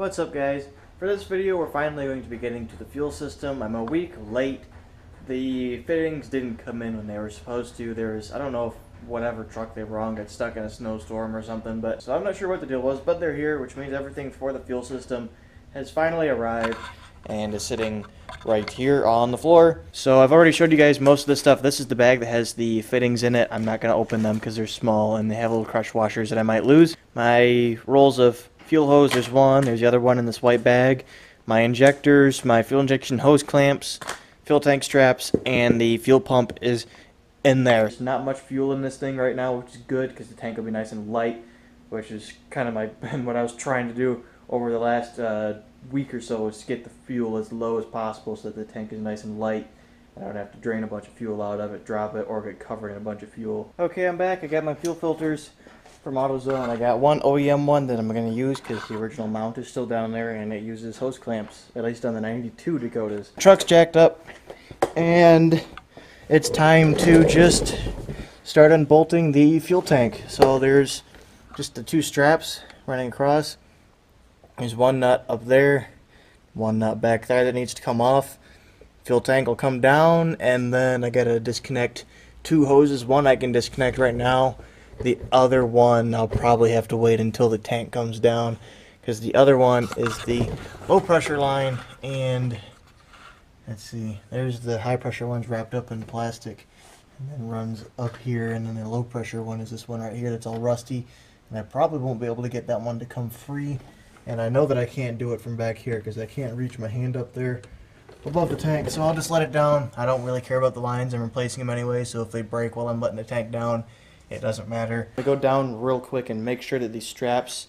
What's up, guys? For this video we're finally going to be getting to the fuel system. I'm a week late. The fittings didn't come in when they were supposed to. I don't know if whatever truck they were on got stuck in a snowstorm or something, so I'm not sure what the deal was, but they're here, which means everything for the fuel system has finally arrived and is sitting right here on the floor. So I've already showed you guys most of the stuff. This is the bag that has the fittings in it. I'm not going to open them because they're small and they have little crush washers that I might lose. My rolls of fuel hose, there's one, there's the other one in this white bag. My injectors, my fuel injection hose clamps, fuel tank straps, and the fuel pump is in there. There's not much fuel in this thing right now, which is good because the tank will be nice and light, which is kind of what I was trying to do over the last week or so, is to get the fuel as low as possible so that the tank is nice and light and I don't have to drain a bunch of fuel out of it, drop it, or get covered in a bunch of fuel. Okay, I'm back. I got my fuel filters from AutoZone. I got one OEM one that I'm going to use because the original mount is still down there and it uses hose clamps, at least on the 92 Dakotas. Truck's jacked up and it's time to just start unbolting the fuel tank. So there's just the two straps running across. There's one nut up there, one nut back there that needs to come off. Fuel tank will come down, and then I gotta disconnect two hoses. One I can disconnect right now. The other one I'll probably have to wait until the tank comes down, because the other one is the low pressure line, and let's see, there's the high pressure one's wrapped up in plastic and then runs up here, and then the low pressure one is this one right here that's all rusty, and I probably won't be able to get that one to come free. And I know that I can't do it from back here because I can't reach my hand up there above the tank, so I'll just let it down. I don't really care about the lines. I'm replacing them anyway, so if they break while I'm letting the tank down, it doesn't matter. I go down real quick and make sure that these straps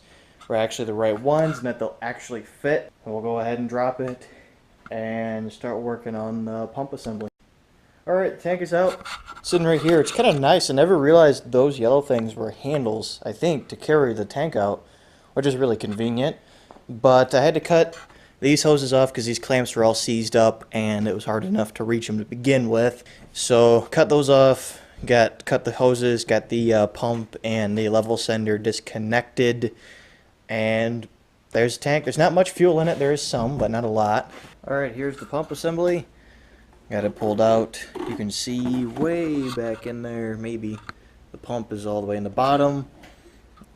are actually the right ones and that they'll actually fit. And we'll go ahead and drop it and start working on the pump assembly. Alright, the tank is out. Sitting right here. It's kind of nice. I never realized those yellow things were handles, I think, to carry the tank out, which is really convenient. But I had to cut these hoses off because these clamps were all seized up and it was hard enough to reach them to begin with. So cut those off, cut the hoses, got the pump and the level sender disconnected, and there's the tank. There's not much fuel in it. There is some, but not a lot. Alright, here's the pump assembly. Got it pulled out. You can see way back in there, maybe the pump is all the way in the bottom.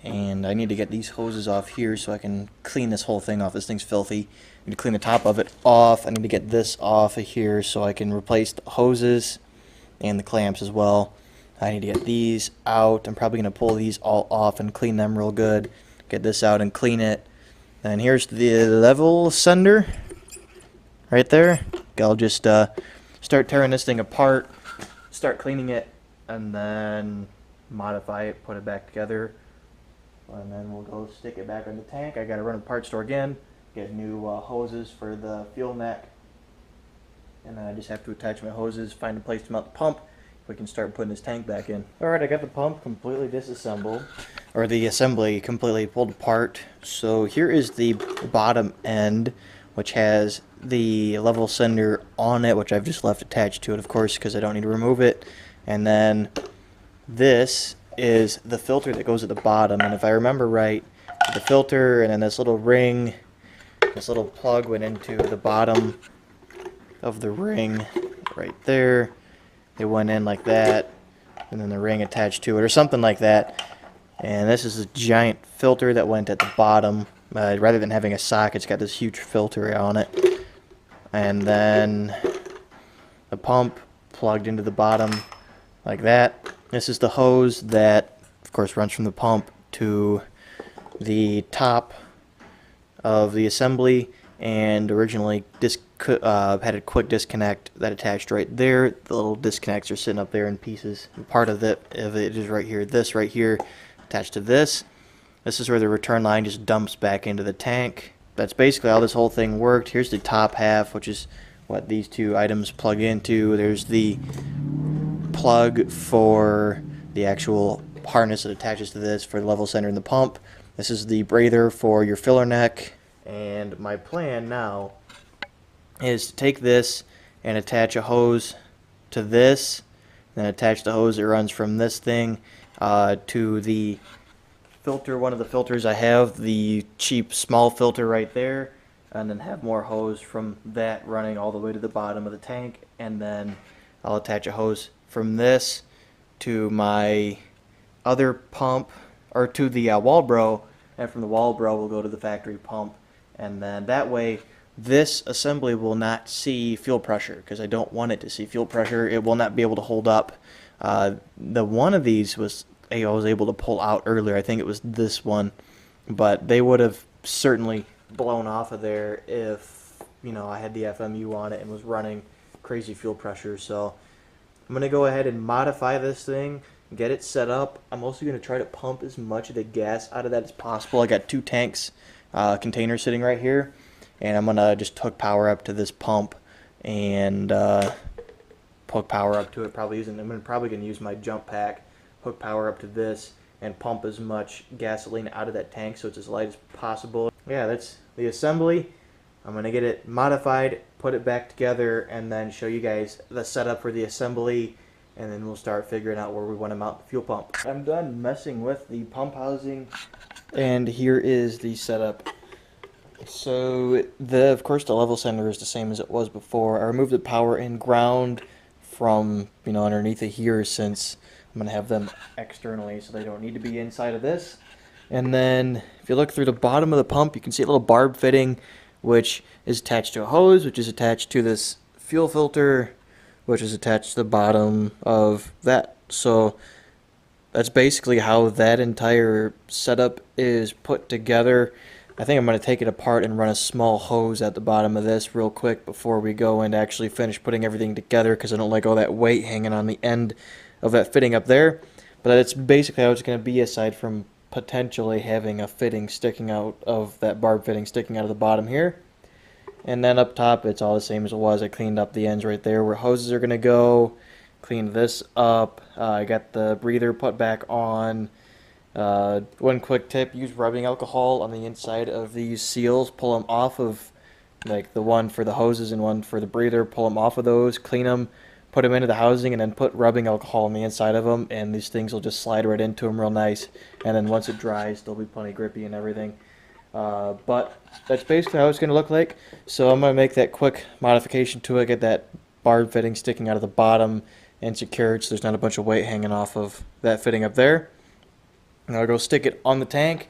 And I need to get these hoses off here so I can clean this whole thing off. This thing's filthy. I need to clean the top of it off. I need to get this off of here so I can replace the hoses and the clamps as well. I need to get these out. I'm probably going to pull these all off and clean them real good. Get this out and clean it. And here's the level sender right there. I'll just start tearing this thing apart, start cleaning it, and then modify it, put it back together. And then we'll go stick it back on the tank. I gotta run to the parts store again, get new hoses for the fuel neck, and then I just have to attach my hoses, find a place to mount the pump. We can start putting this tank back in. Alright, I got the pump completely disassembled, or the assembly completely pulled apart. So here is the bottom end, which has the level sender on it, which I've just left attached to it, of course, because I don't need to remove it. And then this is the filter that goes at the bottom, and if I remember right, the filter and then this little ring, this little plug went into the bottom of the ring right there. It went in like that, and then the ring attached to it, or something like that. And this is a giant filter that went at the bottom. Rather than having a sock, it's got this huge filter on it. And then the pump plugged into the bottom like that. This is the hose that, of course, runs from the pump to the top of the assembly, and originally had a quick disconnect that attached right there. The little disconnects are sitting up there in pieces. And part of it is right here. This right here attached to this. This is where the return line just dumps back into the tank. That's basically how this whole thing worked. Here's the top half, which is what these two items plug into. There's the plug for the actual harness that attaches to this for the level center and the pump. This is the breather for your filler neck. And my plan now is to take this and attach a hose to this, then attach the hose that runs from this thing to the filter, one of the filters I have, the cheap small filter right there, and then have more hose from that running all the way to the bottom of the tank, and then I'll attach a hose from this to my other pump, or to the Walbro, and from the Walbro we'll go to the factory pump, and then that way this assembly will not see fuel pressure, because I don't want it to see fuel pressure. It will not be able to hold up. The one of these was I was able to pull out earlier. I think it was this one, but they would have certainly blown off of there if, you know, I had the FMU on it and was running crazy fuel pressure. So I'm going to go ahead and modify this thing, get it set up. I'm also going to try to pump as much of the gas out of that as possible. I got 2 tanks containers sitting right here, and I'm going to just hook power up to this pump and hook power up to it. I'm probably going to use my jump pack, hook power up to this, and pump as much gasoline out of that tank so it's as light as possible. Yeah, that's the assembly. I'm going to get it modified, put it back together, and then show you guys the setup for the assembly, and then we'll start figuring out where we want to mount the fuel pump. I'm done messing with the pump housing, and here is the setup. So of course the level center is the same as it was before. I removed the power and ground from, you know, underneath it here, since I'm going to have them externally, so they don't need to be inside of this. And then if you look through the bottom of the pump, you can see a little barb fitting, which is attached to a hose, which is attached to this fuel filter, which is attached to the bottom of that. So that's basically how that entire setup is put together. I think I'm going to take it apart and run a small hose at the bottom of this real quick before we go and actually finish putting everything together, because I don't like all that weight hanging on the end of that fitting up there. But that's basically how it's going to be, aside from potentially having a fitting sticking out of that barb fitting sticking out of the bottom here. And then up top it's all the same as it was. I cleaned up the ends right there where hoses are going to go, cleaned this up. I got the breather put back on. One quick tip: use rubbing alcohol on the inside of these seals. Pull them off of, like, the one for the hoses and one for the breather. Pull them off of those, clean them, put them into the housing, and then put rubbing alcohol on the inside of them, and these things will just slide right into them real nice. And then once it dries, they'll be plenty grippy and everything. But that's basically how it's going to look like. So I'm going to make that quick modification to it, get that barb fitting sticking out of the bottom and secured so there's not a bunch of weight hanging off of that fitting up there. And I'll go stick it on the tank,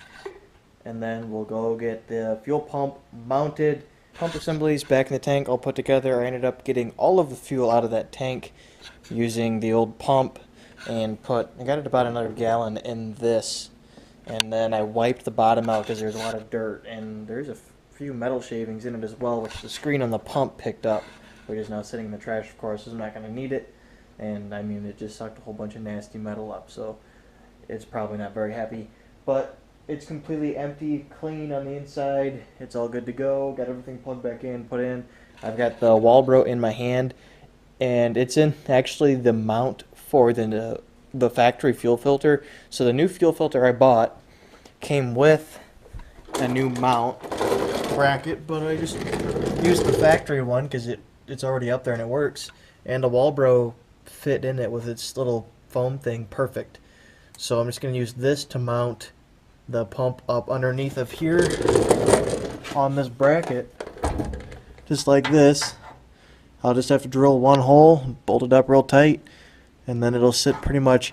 and then we'll go get the fuel pump mounted. Pump assemblies back in the tank all put together. I ended up getting all of the fuel out of that tank using the old pump, and I got it about another gallon in this, and then I wiped the bottom out because there's a lot of dirt, and there's a few metal shavings in it as well, which the screen on the pump picked up, which is now sitting in the trash, of course, so I'm not going to need it. And I mean, it just sucked a whole bunch of nasty metal up, so it's probably not very happy. But it's completely empty, clean on the inside. It's all good to go. Got everything plugged back in, put in. I've got the Walbro in my hand, and it's in actually the mount for the factory fuel filter. So the new fuel filter I bought came with a new mount bracket, but I just used the factory one because it's already up there and it works. And the Walbro fit in it with its little foam thing perfect. So I'm just going to use this to mount the pump up underneath of here on this bracket, just like this. I'll just have to drill one hole, bolt it up real tight, and then it'll sit pretty much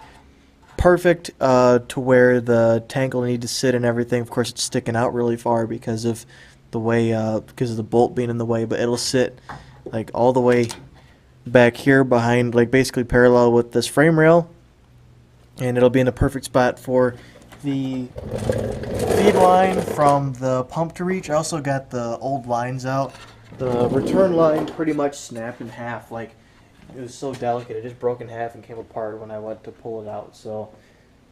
perfect to where the tank will need to sit and everything. Of course, it's sticking out really far because of the way, because of the bolt being in the way, but it'll sit like all the way back here behind, like basically parallel with this frame rail, and it'll be in the perfect spot for the feed line from the pump to reach. I also got the old lines out. The return line pretty much snapped in half. Like, it was so delicate, it just broke in half and came apart when I went to pull it out. So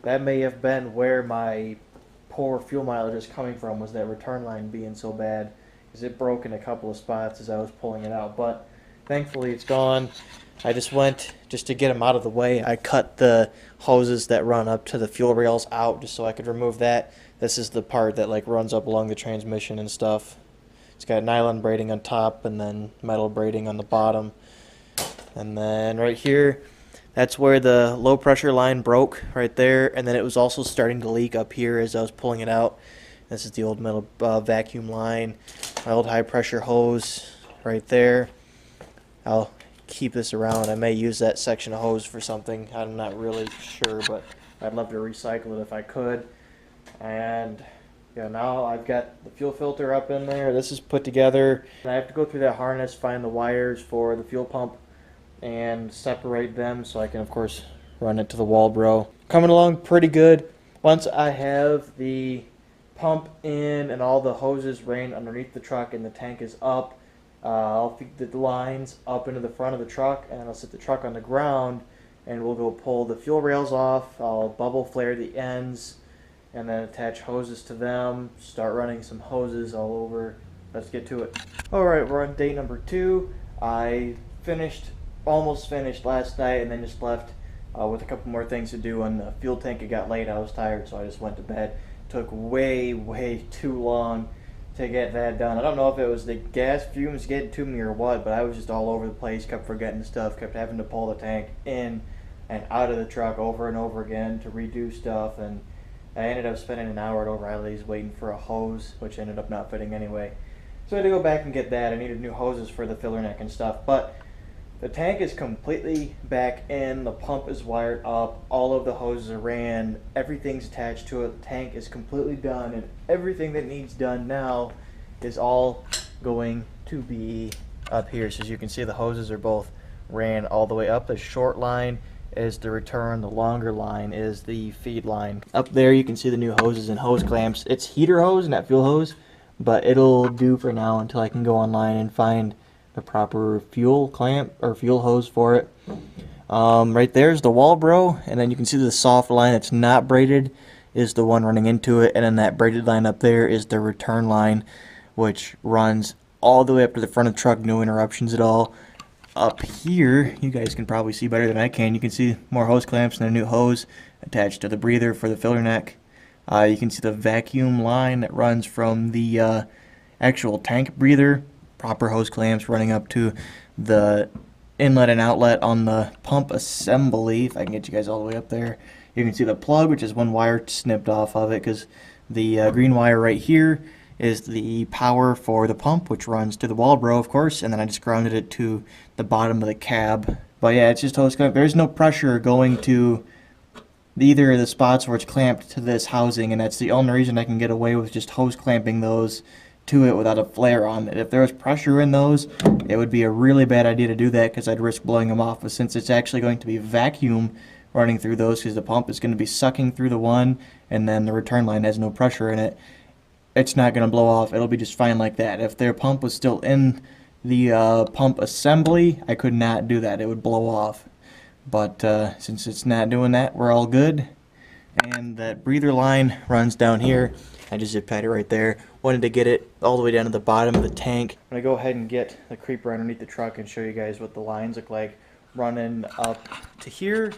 that may have been where my poor fuel mileage is coming from, was that return line being so bad, because it broke in a couple of spots as I was pulling it out. But thankfully it's gone. I just went, just to get them out of the way, I cut the hoses that run up to the fuel rails out just so I could remove that. This is the part that like runs up along the transmission and stuff. It's got nylon braiding on top and then metal braiding on the bottom. And then right here, That's where the low pressure line broke right there, and then it was also starting to leak up here as I was pulling it out. This is the old metal vacuum line, my old high pressure hose right there. I'll keep this around. I may use that section of hose for something. I'm not really sure, but I'd love to recycle it if I could. And yeah, now I've got the fuel filter up in there. This is put together. And I have to go through that harness, find the wires for the fuel pump, and separate them so I can, of course, run it to the Walbro. Coming along pretty good. Once I have the pump in and all the hoses ran underneath the truck and the tank is up, I'll feed the lines up into the front of the truck, and I'll set the truck on the ground, and we'll go pull the fuel rails off. I'll bubble flare the ends and then attach hoses to them, start running some hoses all over. Let's get to it. Alright, we're on day number 2. I almost finished last night, and then just left with a couple more things to do on the fuel tank. It got late, I was tired, so I just went to bed. Took way too long to get that done. I don't know if it was the gas fumes getting to me or what, but I was just all over the place, kept forgetting stuff, kept having to pull the tank in and out of the truck over and over again to redo stuff, and I ended up spending an hour at O'Reilly's waiting for a hose, which ended up not fitting anyway. So I had to go back and get that. I needed new hoses for the filler neck and stuff, but the tank is completely back in, the pump is wired up, all of the hoses are ran, everything's attached to it, the tank is completely done, and everything that needs done now is all going to be up here. So as you can see, the hoses are both ran all the way up. The short line is the return, the longer line is the feed line. Up there you can see the new hoses and hose clamps. It's heater hose, not fuel hose, but it'll do for now until I can go online and find the proper fuel clamp or fuel hose for it. Right there's the Walbro, and then you can see the soft line that's not braided is the one running into it, and then that braided line up there is the return line, which runs all the way up to the front of the truck, no interruptions at all. Up here, you guys can probably see better than I can. You can see more hose clamps and a new hose attached to the breather for the filler neck. You can see the vacuum line that runs from the actual tank breather. Proper hose clamps running up to the inlet and outlet on the pump assembly. If I can get you guys all the way up there, you can see the plug, which is one wire snipped off of it, because the green wire right here is the power for the pump, which runs to the Walbro, of course, and then I just grounded it to the bottom of the cab. But yeah, it's just hose clamp. There's no pressure going to either of the spots where it's clamped to this housing, and that's the only reason I can get away with just hose clamping those to it without a flare on it. If there was pressure in those, it would be a really bad idea to do that, because I'd risk blowing them off. But since it's actually going to be vacuum running through those, because the pump is going to be sucking through the one, and then the return line has no pressure in it, it's not going to blow off. It'll be just fine like that. If their pump was still in the pump assembly, I could not do that. It would blow off. But since it's not doing that, we're all good. And that breather line runs down here. I just zip tied it right there. Wanted to get it all the way down to the bottom of the tank. I'm going to go ahead and get the creeper underneath the truck and show you guys what the lines look like running up to here.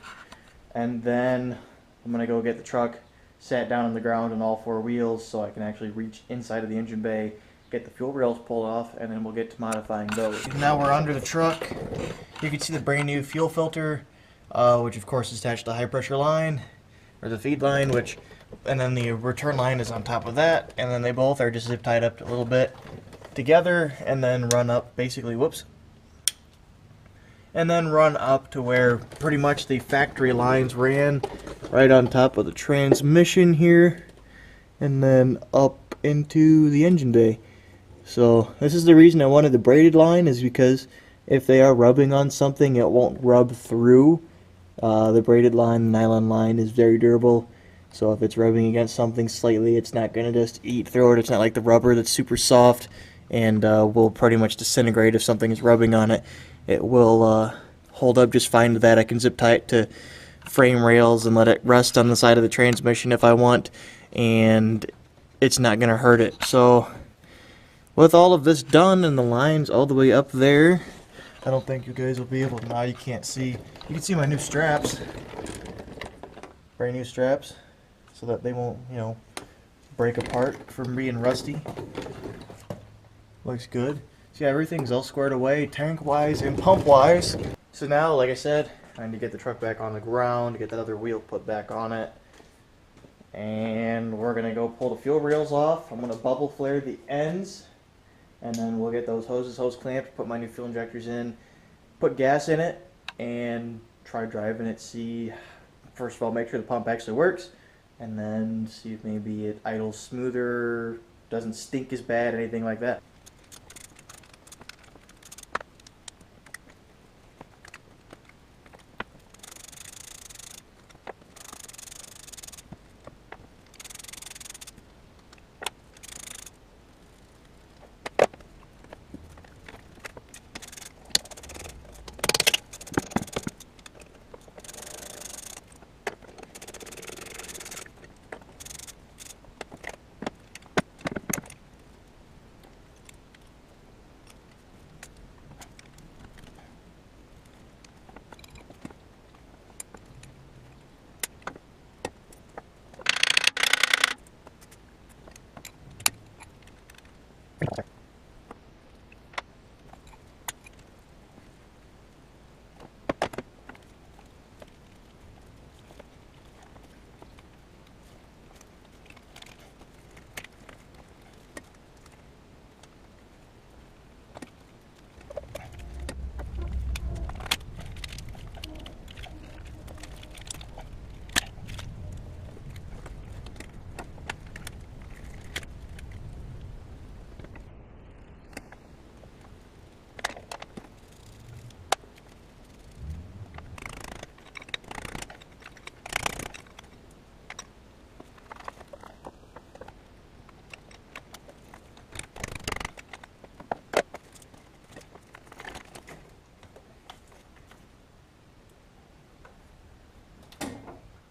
And then I'm going to go get the truck sat down on the ground on all 4 wheels so I can actually reach inside of the engine bay, get the fuel rails pulled off, and then we'll get to modifying those. Now we're under the truck. You can see the brand new fuel filter, which of course is attached to the high pressure line, or the feed line, and then the return line is on top of that, and then they both are just zip tied up a little bit together, and then run up basically, and then run up to where pretty much the factory lines ran, right on top of the transmission here, and then up into the engine bay. So this is the reason I wanted the braided line, is because if they are rubbing on something, it won't rub through. The braided line, the nylon line, is very durable. So if it's rubbing against something slightly, it's not going to just eat through it. It's not like the rubber that's super soft and will pretty much disintegrate if something is rubbing on it. It will hold up just fine to that. I can zip tie it to frame rails and let it rest on the side of the transmission if I want, and it's not going to hurt it. So with all of this done and the lines all the way up there, I don't think you guys will be able to. Now you can't see. You can see my new straps. Brand new straps, so that they won't, break apart from being rusty. Looks good. So yeah, everything's all squared away, tank-wise and pump-wise. So now, like I said, trying to get the truck back on the ground, get that other wheel put back on it. And we're going to go pull the fuel rails off. I'm going to bubble flare the ends, and then we'll get those hose clamped, put my new fuel injectors in, put gas in it, and try driving it, see, first of all, make sure the pump actually works, and then see if maybe it idles smoother, doesn't stink as bad, anything like that.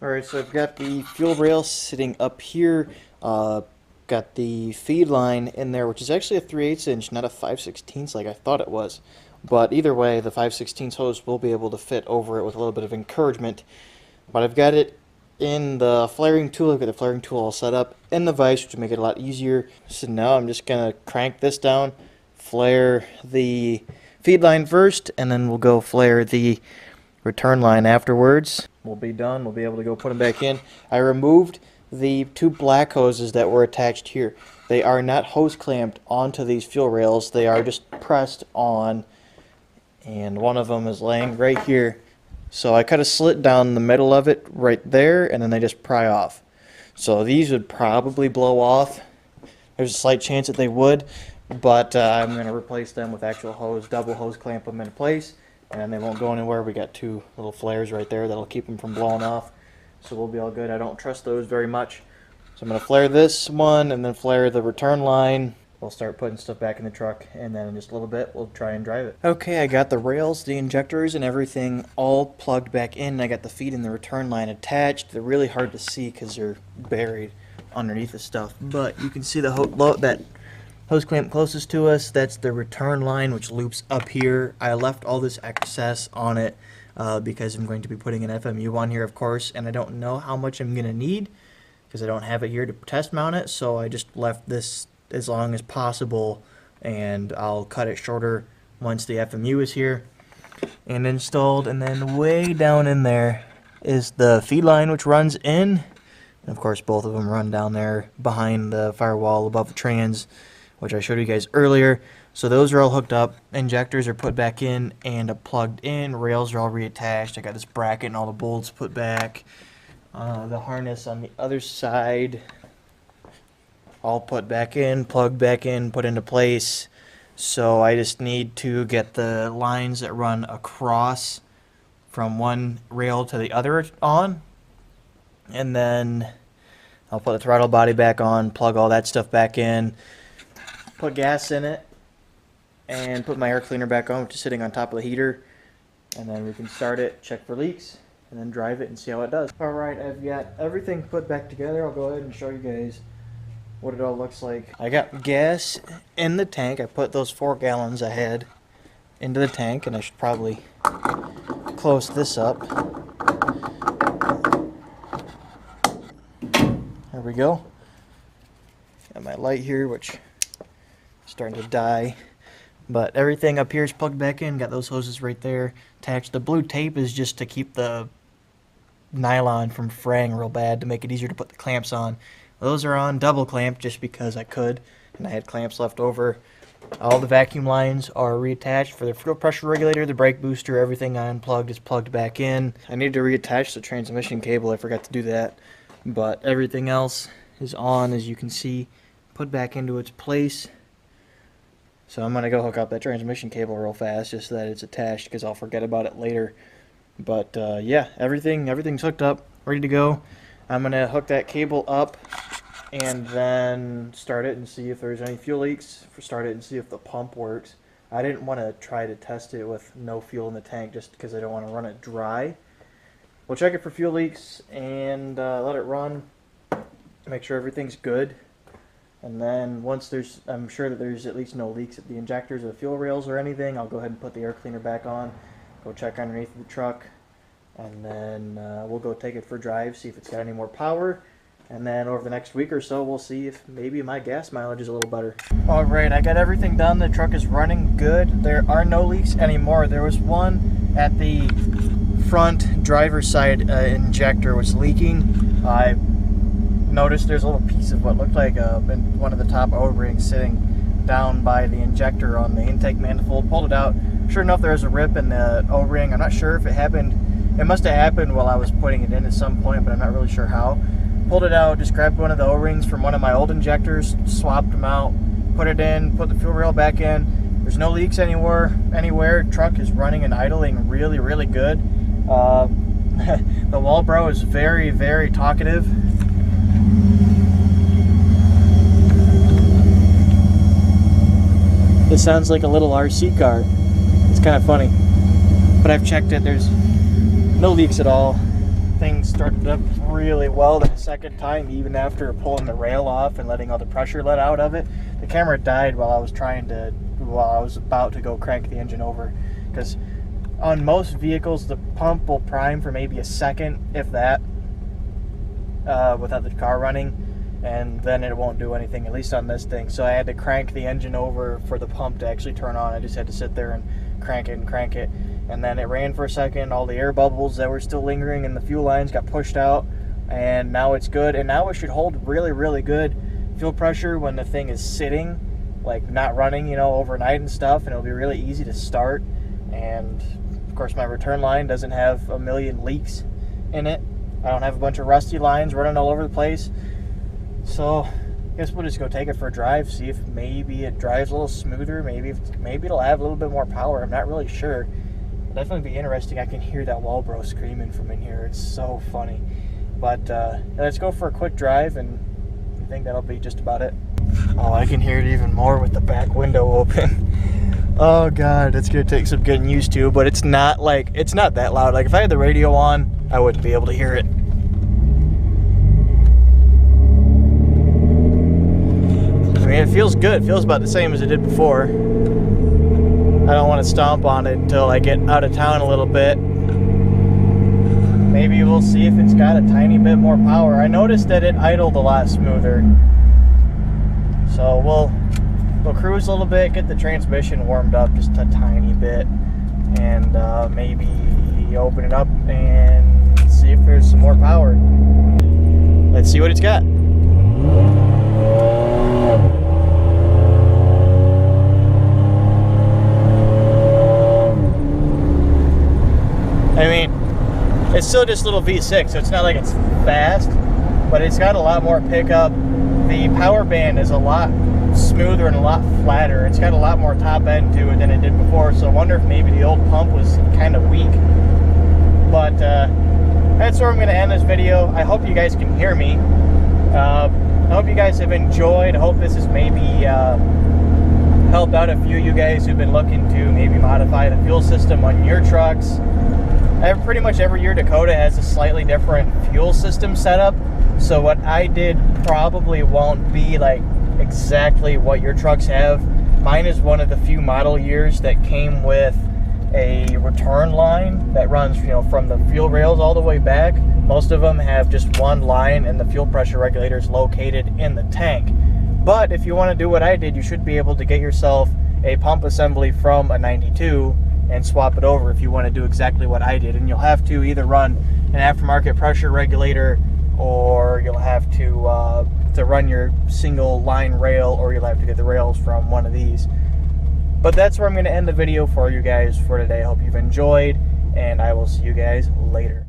Alright, so I've got the fuel rail sitting up here, got the feed line in there, which is actually a 3/8 inch, not a 5/16 like I thought it was. But either way, the 5/16 hose will be able to fit over it with a little bit of encouragement. But I've got it in the flaring tool. I've got the flaring tool all set up in the vise, which will make it a lot easier. So now I'm just going to crank this down, flare the feed line first, and then we'll go flare the return line afterwards. We'll be done. We'll be able to go put them back in. I removed the two black hoses that were attached here. They are not hose clamped onto these fuel rails. They are just pressed on, and one of them is laying right here. So I cut a slit down the middle of it right there, and then they just pry off. So these would probably blow off. There's a slight chance that they would, but I'm going to replace them with actual hose, double hose clamp them in place, and they won't go anywhere. We got two little flares right there that'll keep them from blowing off, so we'll be all good. I don't trust those very much, so I'm going to flare this one and then flare the return line. We'll start putting stuff back in the truck, and then in just a little bit we'll try and drive it. Okay, I got the rails, the injectors, and everything all plugged back in. I got the feed and the return line attached. They're really hard to see because they're buried underneath the stuff, but you can see the that hose clamp closest to us. That's the return line, which loops up here. I left all this excess on it because I'm going to be putting an FMU on here, of course, and I don't know how much I'm going to need because I don't have it here to test mount it, so I just left this as long as possible, and I'll cut it shorter once the FMU is here and installed. And then way down in there is the feed line, which runs in, and of course both of them run down there behind the firewall above the trans, which I showed you guys earlier. So those are all hooked up, injectors are put back in and plugged in, rails are all reattached. I got this bracket and all the bolts put back. The harness on the other side all put back in, plugged back in, put into place. So I just need to get the lines that run across from one rail to the other on, and then I'll put the throttle body back on, plug all that stuff back in, put gas in it, and put my air cleaner back on, which is sitting on top of the heater, and then we can start it, check for leaks, and then drive it and see how it does. Alright, I've got everything put back together. I'll go ahead and show you guys what it all looks like. I got gas in the tank. I put those 4 gallons I had into the tank, and I should probably close this up. There we go. Got my light here, which is starting to die. But everything up here is plugged back in. Got those hoses right there attached. The blue tape is just to keep the nylon from fraying real bad, to make it easier to put the clamps on. Those are on double clamp just because I could, and I had clamps left over. All the vacuum lines are reattached for the fuel pressure regulator, the brake booster, everything I unplugged is plugged back in. I need to reattach the transmission cable, I forgot to do that. But everything else is on, as you can see, put back into its place. So I'm going to go hook up that transmission cable real fast just so that it's attached, because I'll forget about it later. But yeah, everything's hooked up, ready to go. I'm going to hook that cable up and then start it and see if there's any fuel leaks. Start it and see if the pump works. I didn't want to try to test it with no fuel in the tank just because I don't want to run it dry. We'll check it for fuel leaks and let it run. Make sure everything's good. And then once I'm sure that there's at least no leaks at the injectors or the fuel rails or anything, I'll go ahead and put the air cleaner back on, go check underneath the truck, and then we'll go take it for a drive, see if it's got any more power. And then over the next week or so, we'll see if maybe my gas mileage is a little better. Alright, I got everything done. The truck is running good. There are no leaks anymore. There was one at the front driver's side injector was leaking. I noticed there's a little piece of what looked like one of the top O-rings sitting down by the injector on the intake manifold. Pulled it out. Sure enough, there was a rip in the O-ring. I'm not sure if it happened. It must have happened while I was putting it in at some point, but I'm not really sure how. Pulled it out, just grabbed one of the O-rings from one of my old injectors, swapped them out, put it in, put the fuel rail back in. There's no leaks anywhere. Truck is running and idling really, really good. The Walbro is very, very talkative. This sounds like a little RC car. It's kind of funny. But I've checked it, there's no leaks at all. Things started up really well the second time, even after pulling the rail off and letting all the pressure let out of it. The camera died while I was about to go crank the engine over, because on most vehicles the pump will prime for maybe a second, if that, without the car running, and then it won't do anything, at least on this thing. So I had to crank the engine over for the pump to actually turn on. I just had to sit there and crank it. And then it ran for a second. All the air bubbles that were still lingering in the fuel lines got pushed out, and now it's good. And now it should hold really, really good fuel pressure when the thing is sitting, like not running, you know, overnight and stuff, and it'll be really easy to start. And of course, my return line doesn't have a million leaks in it. I don't have a bunch of rusty lines running all over the place. So I guess we'll just go take it for a drive, see if maybe it drives a little smoother, maybe it'll have a little bit more power. I'm not really sure. It'll definitely be interesting. I can hear that Walbro screaming from in here. It's so funny. But let's go for a quick drive, and I think that'll be just about it. Oh, I can hear it even more with the back window open. Oh god, it's gonna take some getting used to, but it's not that loud. Like if I had the radio on, I wouldn't be able to hear it. I mean, it feels good. It feels about the same as it did before. I don't want to stomp on it until I get out of town a little bit. Maybe we'll see if it's got a tiny bit more power. I noticed that it idled a lot smoother. So we'll cruise a little bit, get the transmission warmed up just a tiny bit, and maybe open it up and see if there's some more power. Let's see what it's got. I mean, it's still just little V6, so it's not like it's fast, but it's got a lot more pickup. The power band is a lot smoother and a lot flatter. It's got a lot more top end to it than it did before, so I wonder if maybe the old pump was kind of weak. But that's where I'm going to end this video. I hope you guys can hear me. I hope you guys have enjoyed. I hope this has maybe helped out a few of you guys who've been looking to maybe modify the fuel system on your trucks. Pretty much every year Dakota has a slightly different fuel system setup, so what I did probably won't be like exactly what your trucks have. Mine is one of the few model years that came with a return line that runs, you know, from the fuel rails all the way back. Most of them have just one line, and the fuel pressure regulator is located in the tank. But if you want to do what I did, you should be able to get yourself a pump assembly from a 92 and swap it over if you want to do exactly what I did. And you'll have to either run an aftermarket pressure regulator, or you'll have to run your single line rail, or you'll have to get the rails from one of these. But that's where I'm going to end the video for you guys for today. I hope you've enjoyed, and I will see you guys later.